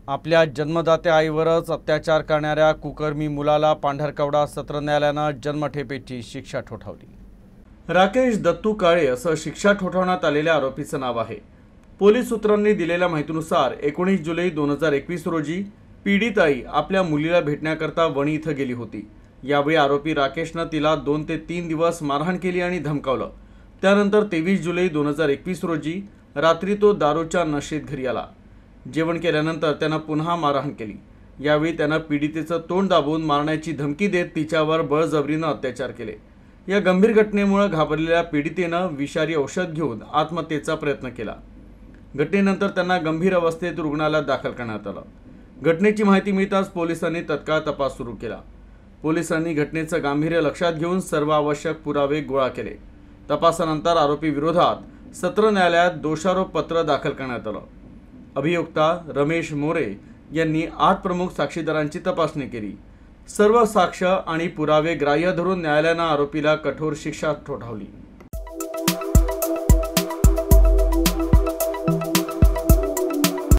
आपल्या जन्मदात्या आईवरच अत्याचार करणाऱ्या कुकर्मी मुलाला पांढरकवडा सत्र न्यायालयानं जन्मठेपेची शिक्षा ठोठावली। राकेश दत्तू काळे असं शिक्षा ठोठावण्यात आलेल्या आरोपीचं नाव आहे। पोलीस सूत्रांनी दिलेल्या माहितीनुसार 19 जुलै 2021 रोजी पीडित आई आपल्या मुलीला भेटण्याकरता वणी इथं गेली होती। यावेळी आरोपी राकेशनं तिला 2 ते 3 दिवस मारहाण केली आणि धमकावलं। त्यानंतर 23 जुलै 2021 रोजी रात्री तो दारूच्या नशेत घरी आला। जेवण केल्यानंतर त्यानं पुन्हा मारहाण केली। यावेळी त्यानं पीडितेचं तोंड दाबून मारण्याची धमकी देत तिच्यावर बळजबरीनं अत्याचार केले। या गंभीर घटनेमुळे घाबरलेल्या पीडितेनं विषारी औषध घेऊन आत्महत्येचा प्रयत्न केला। घटनेनंतर त्यांना गंभीर अवस्थेत रुग्णालयात दाखल करण्यात आलं। घटनेची माहिती मिळताच पोलिसांनी तत्काळ तपास सुरू केला। पोलिसांनी घटनेचं गांभीर्य लक्षात घेऊन सर्व आवश्यक पुरावे गोळा केले। तपासानंतर आरोपी विरोधात सत्र न्यायालयात दोषारोप पत्र दाखल करण्यात आलं। अभियोक्ता रमेश मोरे यांनी 8 प्रमुख साक्षीदारांची तपासणी केली। सर्व साक्ष आणि पुरावे ग्राह्य धरून न्यायालयानं आरोपीला कठोर शिक्षा ठोठावली।